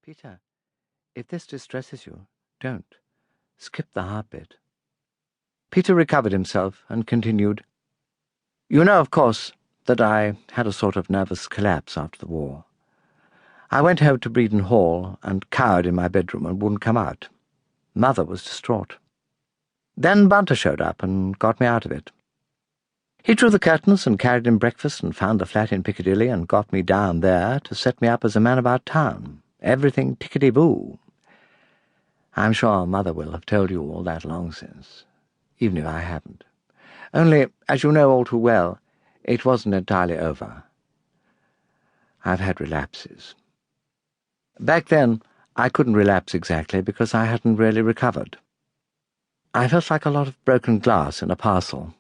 Peter, if this distresses you, don't. Skip the hard bit. Peter recovered himself and continued, You know, of course, that I had a sort of nervous collapse after the war. I went home to Breeden Hall and cowered in my bedroom and wouldn't come out. Mother was distraught. Then Bunter showed up and got me out of it. He drew the curtains and carried in breakfast and found the flat in Piccadilly and got me down there to set me up as a man about town. Everything tickety-boo. I'm sure Mother will have told you all that long since, even if I haven't. Only, as you know all too well, it wasn't entirely over. I've had relapses. Back then, I couldn't relapse exactly because I hadn't really recovered. I felt like a lot of broken glass in a parcel.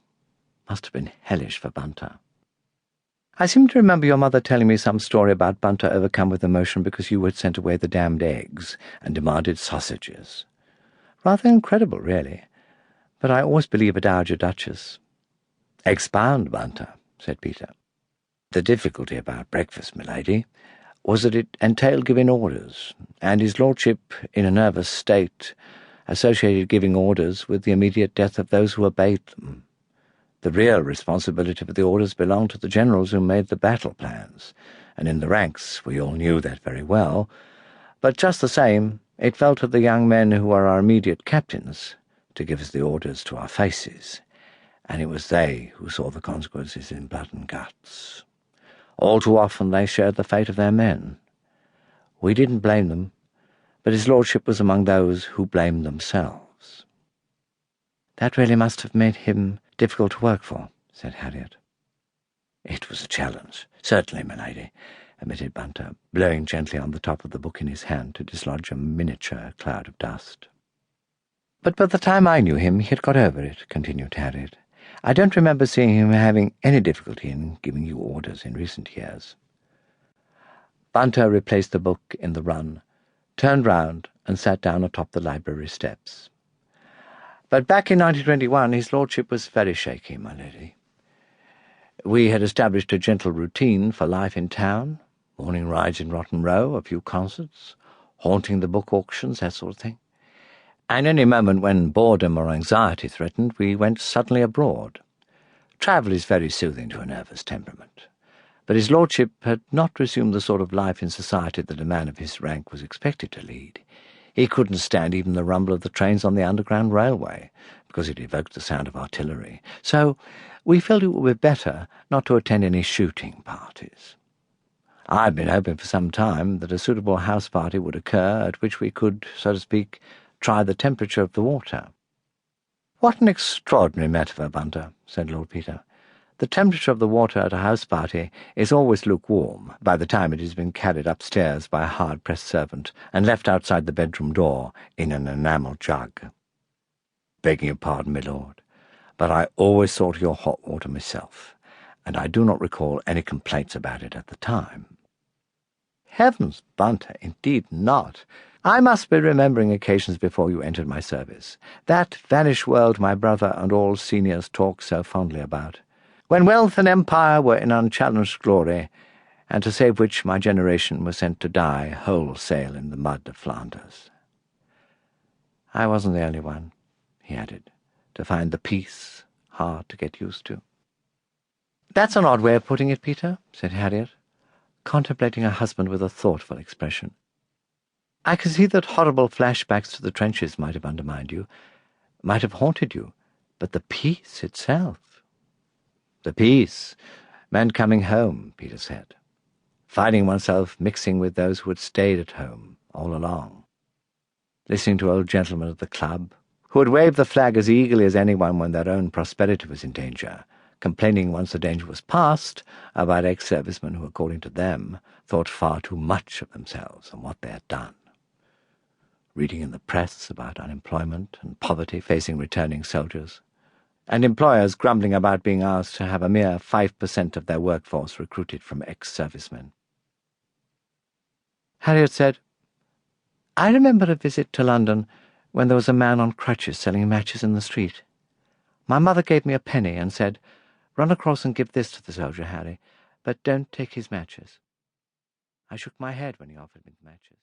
Must have been hellish for Bunter. I seem to remember your mother telling me some story about Bunter overcome with emotion because you had sent away the damned eggs and demanded sausages. Rather incredible, really, but I always believe a Dowager Duchess. Expound, Bunter, said Peter. The difficulty about breakfast, milady, was that it entailed giving orders, and his lordship, in a nervous state, associated giving orders with the immediate death of those who obeyed them. The real responsibility for the orders belonged to the generals who made the battle plans, and in the ranks we all knew that very well, but just the same, it fell to the young men who were our immediate captains to give us the orders to our faces, and it was they who saw the consequences in blood and guts. All too often they shared the fate of their men. We didn't blame them, but his lordship was among those who blamed themselves. That really must have made him difficult to work for, said Harriet. It was a challenge, certainly, my lady, admitted Bunter, blowing gently on the top of the book in his hand to dislodge a miniature cloud of dust. But by the time I knew him, he had got over it, continued Harriet. I don't remember seeing him having any difficulty in giving you orders in recent years. Bunter replaced the book in the run, turned round, and sat down atop the library steps. But back in 1921 his lordship was very shaky, my lady. We had established a gentle routine for life in town, morning rides in Rotten Row, a few concerts, haunting the book auctions, that sort of thing. And any moment when boredom or anxiety threatened, we went suddenly abroad. Travel is very soothing to a nervous temperament. But his lordship had not resumed the sort of life in society that a man of his rank was expected to lead. He couldn't stand even the rumble of the trains on the Underground Railway, because it evoked the sound of artillery. So we felt it would be better not to attend any shooting parties. I'd been hoping for some time that a suitable house party would occur at which we could, so to speak, try the temperature of the water. What an extraordinary metaphor, Bunter, said Lord Peter. The temperature of the water at a house party is always lukewarm by the time it has been carried upstairs by a hard-pressed servant and left outside the bedroom door in an enamel jug. Begging your pardon, my lord, but I always thought of your hot water myself, and I do not recall any complaints about it at the time. Heavens, Bunter, indeed not. I must be remembering occasions before you entered my service. That vanished world my brother and all seniors talk so fondly about, when wealth and empire were in unchallenged glory, and to save which my generation was sent to die wholesale in the mud of Flanders. I wasn't the only one, he added, to find the peace hard to get used to. That's an odd way of putting it, Peter, said Harriet, contemplating her husband with a thoughtful expression. I can see that horrible flashbacks to the trenches might have undermined you, might have haunted you, but the peace itself— The peace meant coming home, Peter said, finding oneself mixing with those who had stayed at home all along, listening to old gentlemen at the club, who had waved the flag as eagerly as anyone when their own prosperity was in danger, complaining once the danger was past about ex-servicemen who, according to them, thought far too much of themselves and what they had done, reading in the press about unemployment and poverty facing returning soldiers, and employers grumbling about being asked to have a mere 5% of their workforce recruited from ex-servicemen. Harriet said, I remember a visit to London when there was a man on crutches selling matches in the street. My mother gave me a penny and said, Run across and give this to the soldier, Harry, but don't take his matches. I shook my head when he offered me the matches.